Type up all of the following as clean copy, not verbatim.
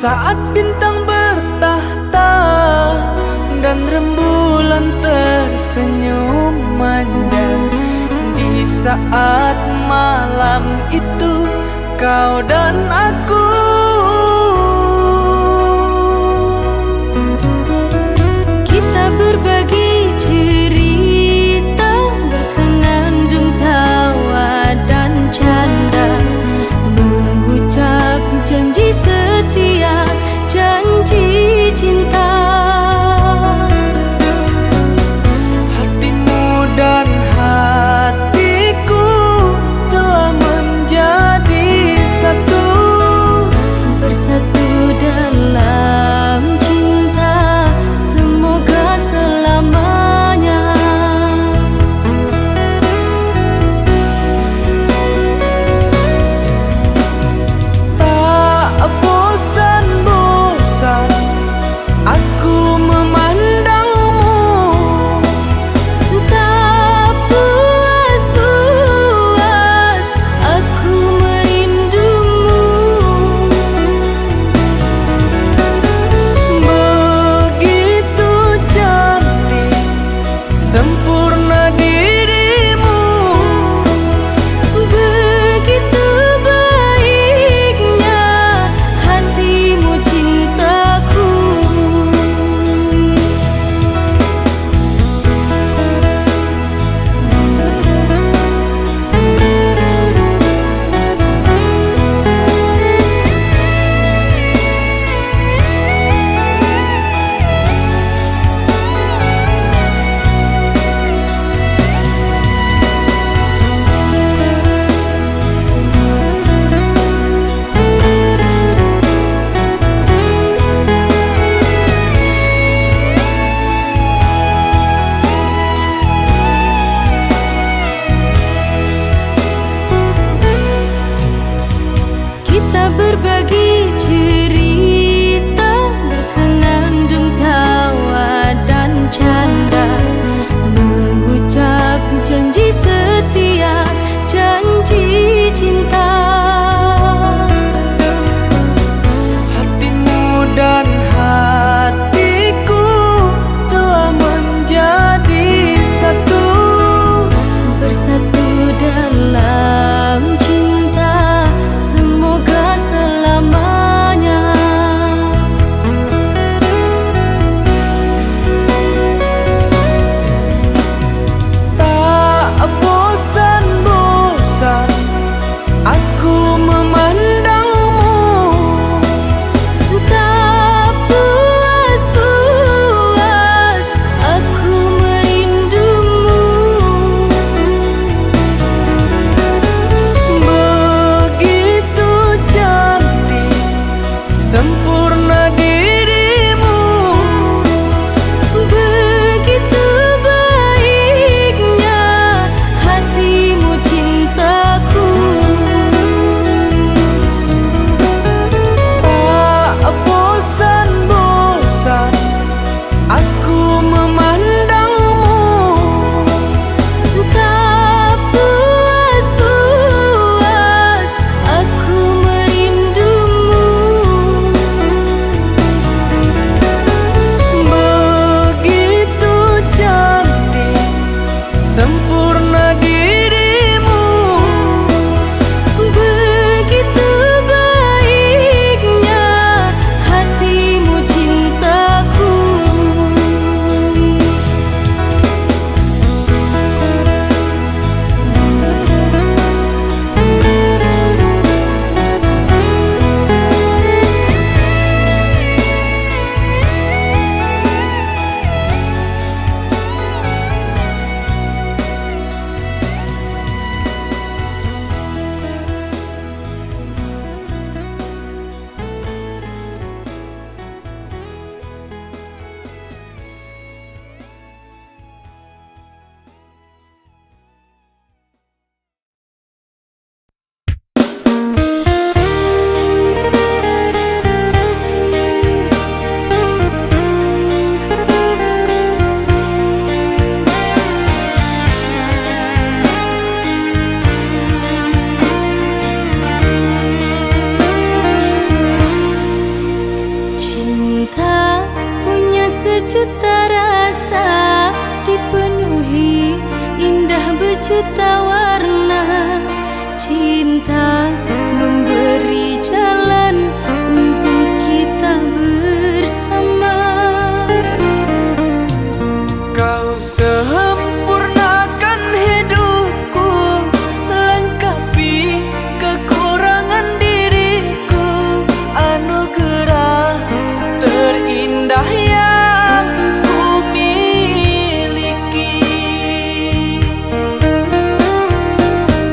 Saat bintang bertahta dan rembulan tersenyum manja, di saat malam itu kau dan aku kita berbagi cerita, bersenandung tawa dan canda, mengucap janji setia, janji cinta. Hatimu dan hatiku telah menjadi satu, bersatu dalam cinta, semoga selamanya. Tak bosan-bosan aku memandangmu, Tak puas-puas aku merindumu. begitu cantik sempurna dirimu, Begitu baiknya hatimu cintaku. Kita berbagi cerita, bersenandung tawa dan canda, mengucap janji setia, janji cinta. hatimu dan hatiku telah menjadi satu, Bersatu dalam cinta, semoga selamanya. tak bosan-bosan aku memandangmu, Tak puas-puas aku merindumu. begitu cantik sempurna dirimu, Begitu baiknya hatimu cintaku. telah memberi jalan untuk kita bersama. Kau sempurnakan hidupku, lengkapi kekurangan diriku, anugerah terindah yang ku miliki.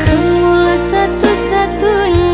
Kamulah satu-satunya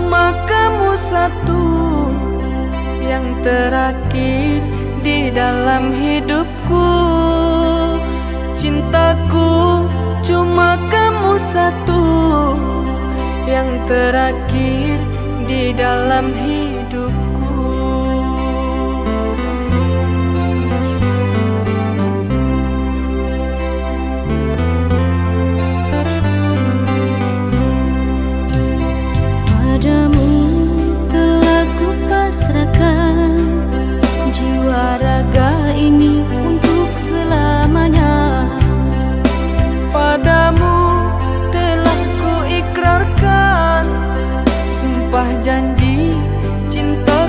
cuma kamu satu yang terakhir di dalam hidupku. Cintaku cuma kamu satu yang terakhir di dalam hidupku. Padamu telah kupasrahkan jiwa raga ini untuk selamanya. Padamu telah ku ikrarkan sumpah janji cinta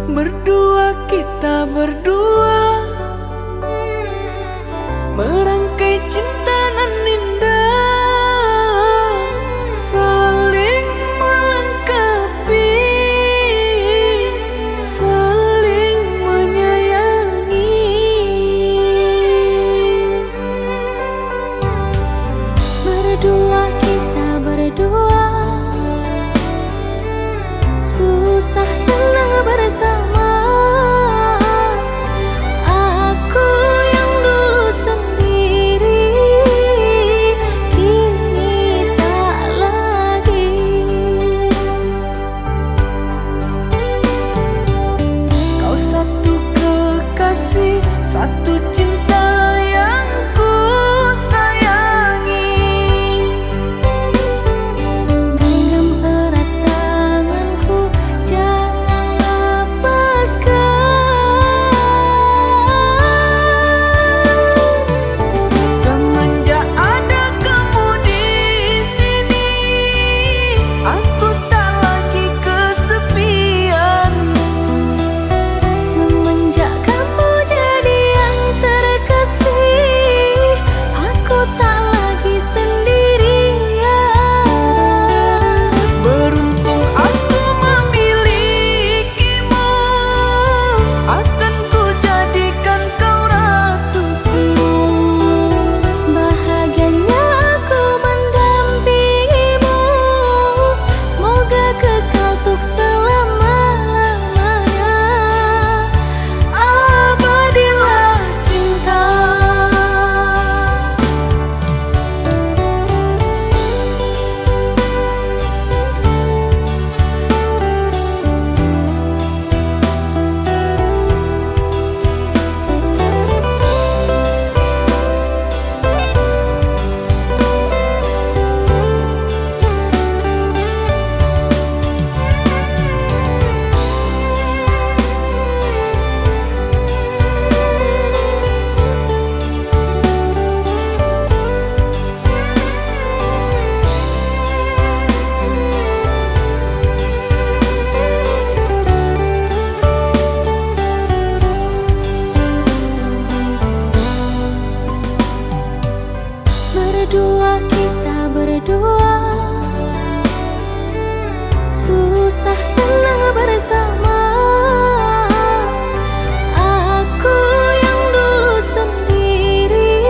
Berdua kita berdua merangkai cinta nan indah, saling melengkapi, saling menyayangi. Berdua kita berdua, susah senang bersama. Aku yang dulu sendiri, kini tak lagi. Kau satu kekasih, satu cinta yang ku sayangi. Genggam erat tanganku, jangan lepaskan. Semenjak ada kamu di sini, aku tak lagi kesepian. Semenjak kamu jadi yang terkasih, aku tak lagi sendirian. Beruntung aku memilikimu, akan ku jadikan kau ratuku. Bahagianya aku mendampingimu, semoga kekal untuk selama-lamanya. Abadilah cinta. Berdua kita berdua, susah senang bersama. Aku yang dulu sendiri,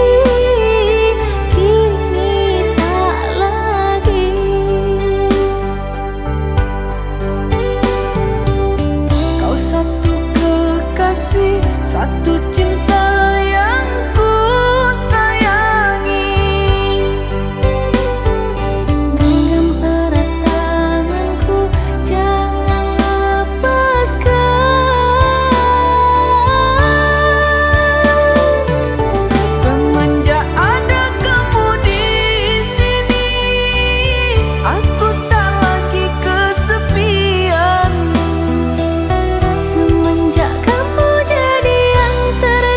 kini tak lagi. Kau satu kekasih, satu cinta yang ku sayangi. Genggam erat tanganku, jangan lepaskan. Semenjak ada kamu di sini, aku tak lagi kesepian. Semenjak kamu jadi yang terkasih,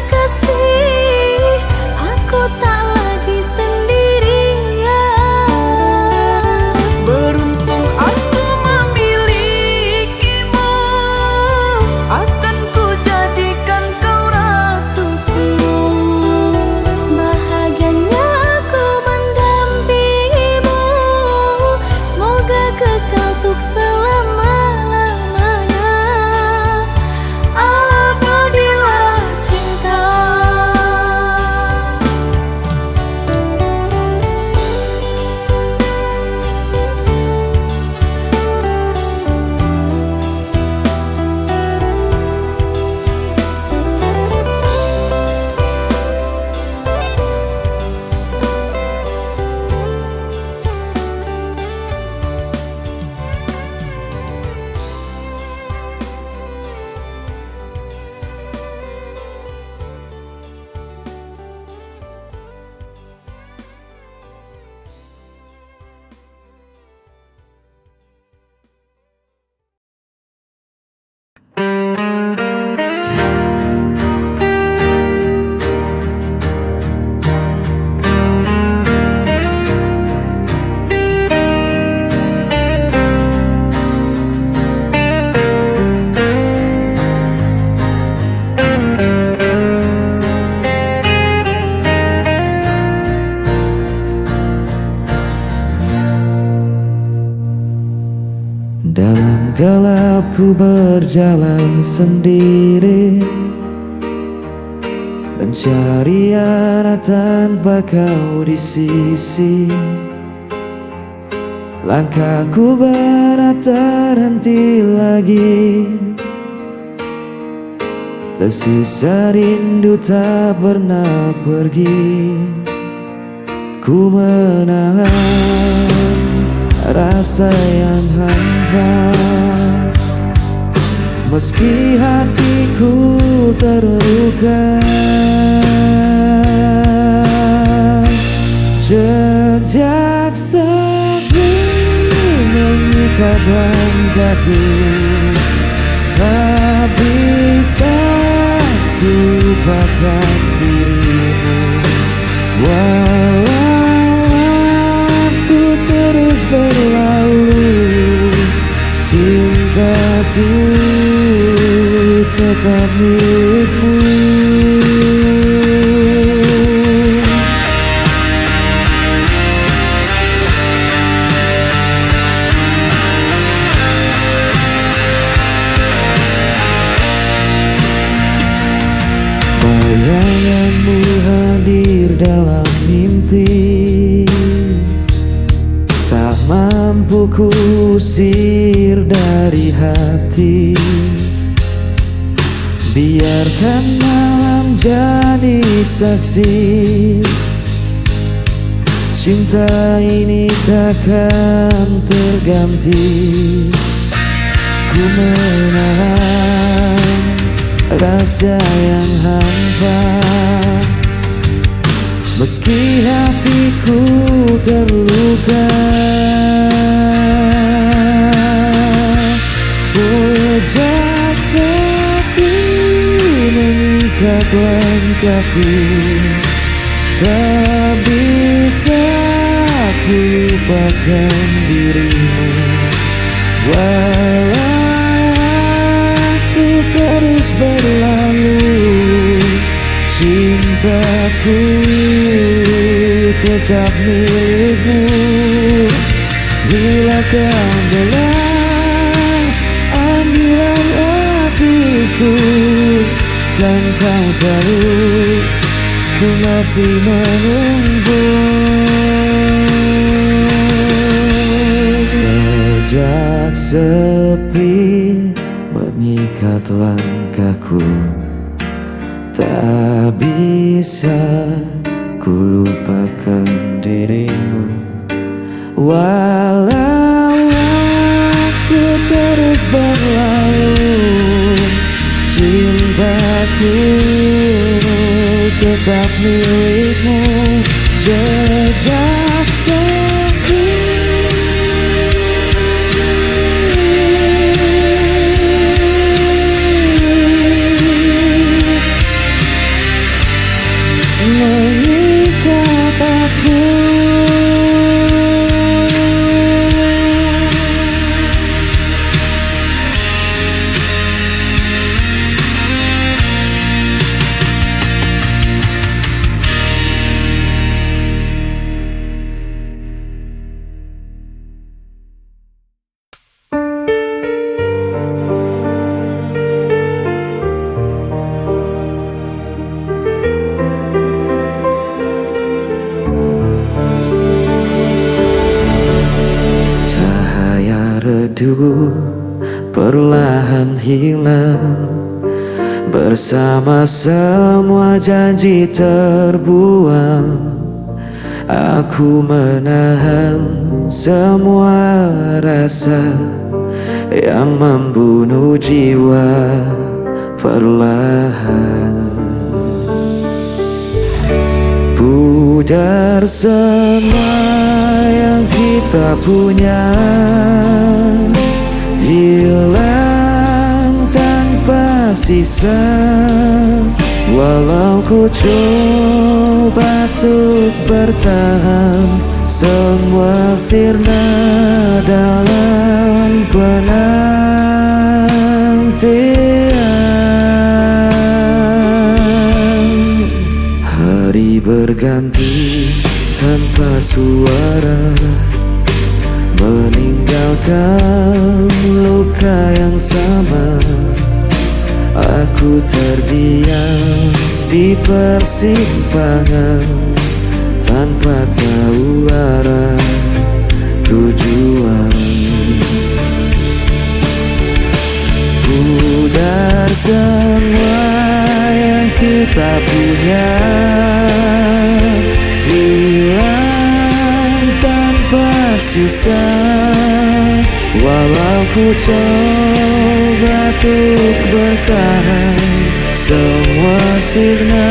Aku berjalan sendiri, mencari arah tanpa kau di sisi. Langkahku berat terhenti lagi, tersisa rindu tak pernah pergi. Ku menahan rasa yang hampa, meski hatiku terluka. Jejak sepi mengikat langkahku, tak bisa ku lupakan dirimu. Walau waktu terus berlalu, cintaku tetap milikmu. Bayanganmu hadir dalam mimpi, tak mampu kusir dari hati. Biarkan malam jadi saksi, cinta ini takkan terganti. Ku menahan rasa yang hampa, meski hatiku terluka. Jejak sepi mengikat langkahku, tak bisa ku lupakan dirimu. Walau waktu terus berlalu, cintaku tetap milikmu. Bila kau dengar panggilan hatiku, kan kau tahu ku masih menunggu. Jejak sepi mengikat langkahku, tak bisa ku lupakan dirimu. Walau waktu terus berlalu, cintaku tetap milikmu. Jejak sepi mengikat aku. Perlahan hilang bersama semua janji terbuang. Aku menahan semua rasa yang membunuh jiwa perlahan. Pudar semua yang kita punya, hilang tanpa sisa. Walau ku coba untuk bertahan, semua sirna dalam penantian. Hari berganti tanpa suara, meninggal meninggalkan luka yang sama. Aku terdiam di persimpangan tanpa tahu arah tujuan. Pudar semua yang kita punya, hilang tanpa sisa. Walau ku coba untuk bertahan, semua sirna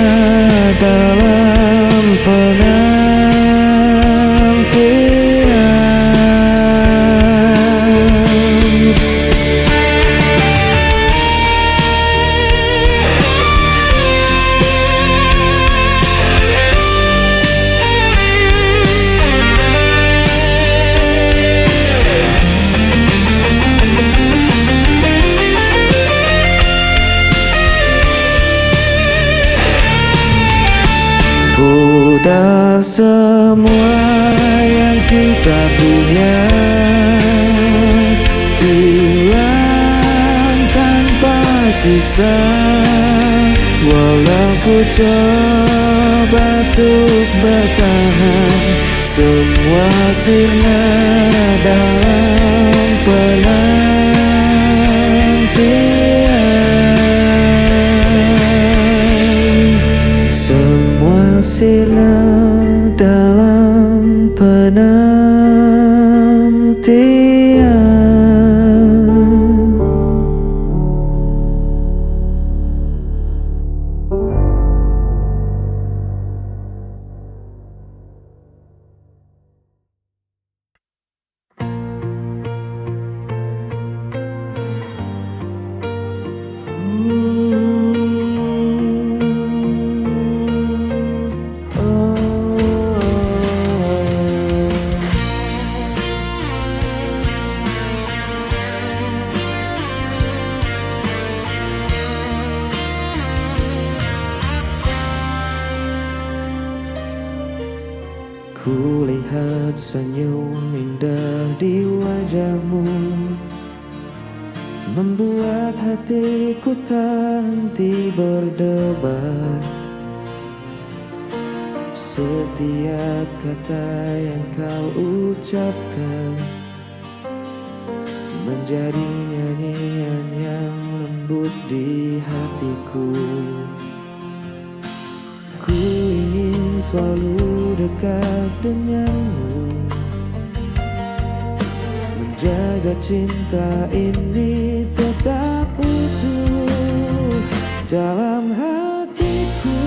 dalam penantian. Pudar semua yang kita punya, hilang tanpa sisa. Walau ku coba untuk bertahan, semua sirna dalam penantian. Semua sirna dalam penantian. Kulihat senyum indah di wajahmu, membuat hatiku tak henti berdebar. Setiap kata yang kau ucapkan menjadi nyanyian yang lembut di hatiku. Ku ingin selalu dekat denganmu, menjaga cinta ini tetap utuh. Dalam hatiku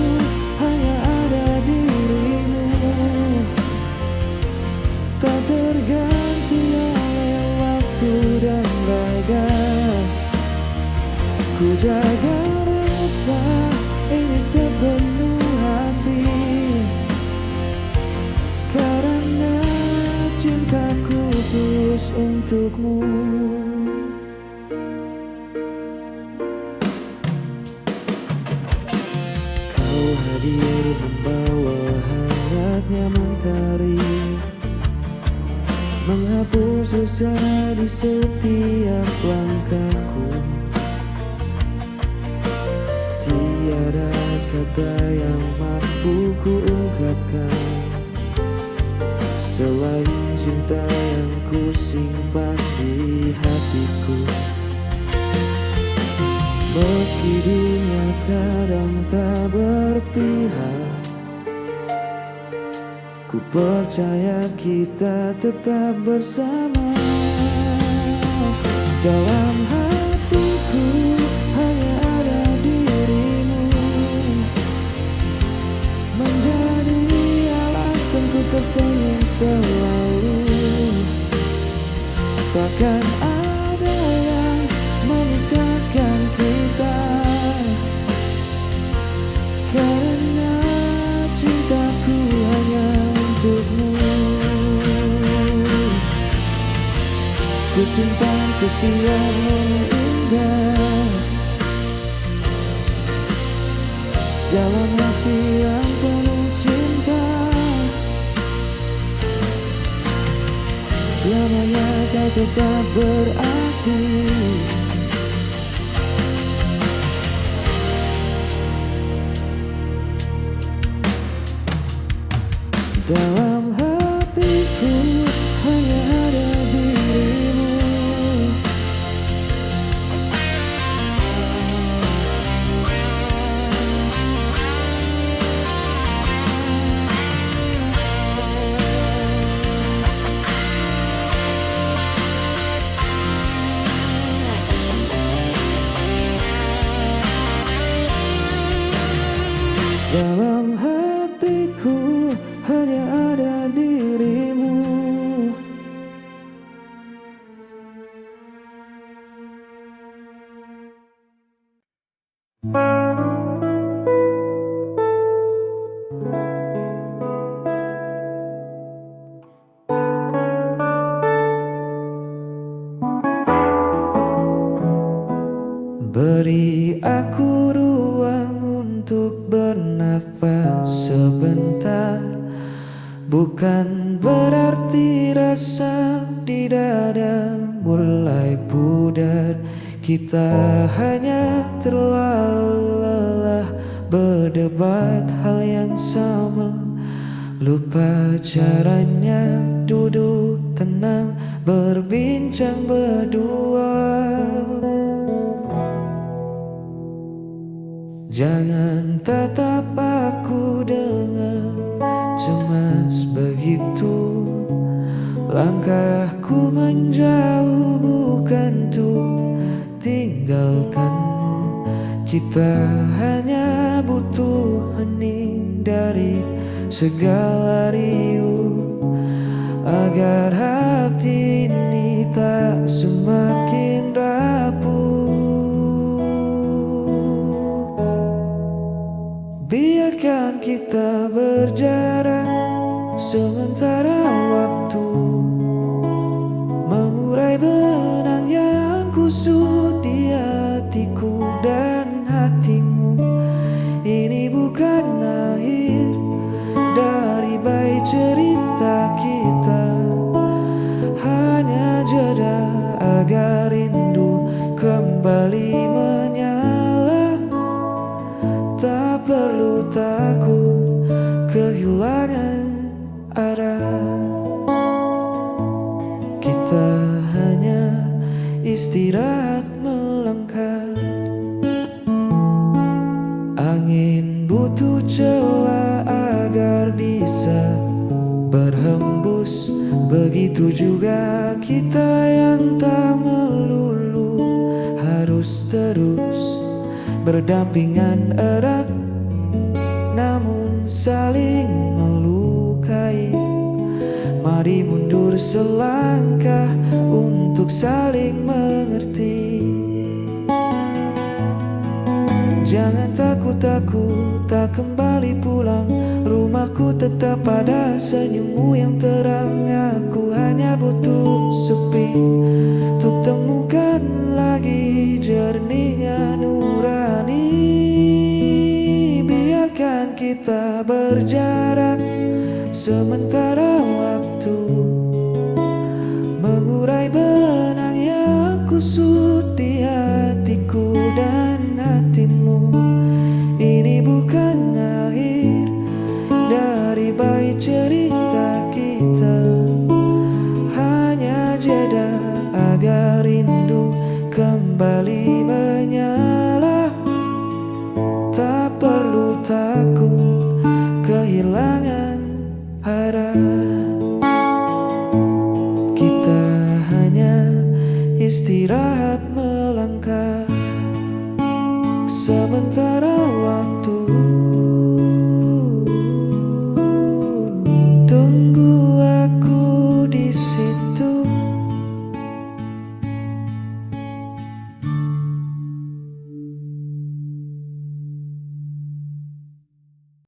hanya ada dirimu, tak terganti oleh waktu dan raga. Ku jaga rasa ini sepenuh hati, karena cintaku tulus untukmu. Kau hadir membawa hangatnya mentari, menghapus susah di setiap langkahku. Tiada kata yang mampu ku ungkapkan selain cinta yang ku simpan di hatiku. Meski dunia kadang tak berpihak, ku percaya kita tetap bersama. Dalam hatiku hanya ada dirimu, menjadi alasanku tersenyum selalu. Takkan ada yang memisahkan kita, karena cintaku hanya untukmu. Ku simpan setiap momen indah dalam hati yang penuh cinta. Selamanya kau tetap berarti. Dalam hatiku hanya ada dirimu. Dalam hatiku hanya ada dirimu. Beri aku ruang untuk bernafas sebentar. Bukan berarti rasa di dada mulai pudar. Kita hanya terlalu lelah berdebat hal yang sama. Lupa caranya duduk tenang berbincang berdua. Jangan tatap aku dengan cemas begitu. Langkahku menjauh bukan tuh tinggalkan. Kita hanya butuh hening dari segala riuh, agar hati ini tak semakin rapuh. Biarkan kita berjarak sementara waktu, mengurai benang yang kusut di hatiku dan hatimu. Ini bukan akhir dari baik cerita kita, hanya jeda agar rindu kembali menyala. Tak perlu takut kehilangan arah. Kita hanya istirahat melangkah. Angin butuh celah agar bisa berhembus. Begitu juga kita yang tak melulu harus terus berdampingan erat, namun saling melukai. Mari mundur selangkah untuk saling mengerti. Jangan takut aku tak kembali pulang. Rumahku tetap pada senyummu yang terang. Aku hanya butuh sepi untuk temukan lagi jernihnya nurani. Biarkan kita berjarak sementara waktu, mengurai benang yang kusut di hatiku dan hatimu. Ini bukan akhir dari baik cerita kita, hanya jeda agar rindu kembali menyala. Tak perlu takut kehilangan arah. Kita hanya istirahat melangkah sementara waktu. Tunggu aku di sini.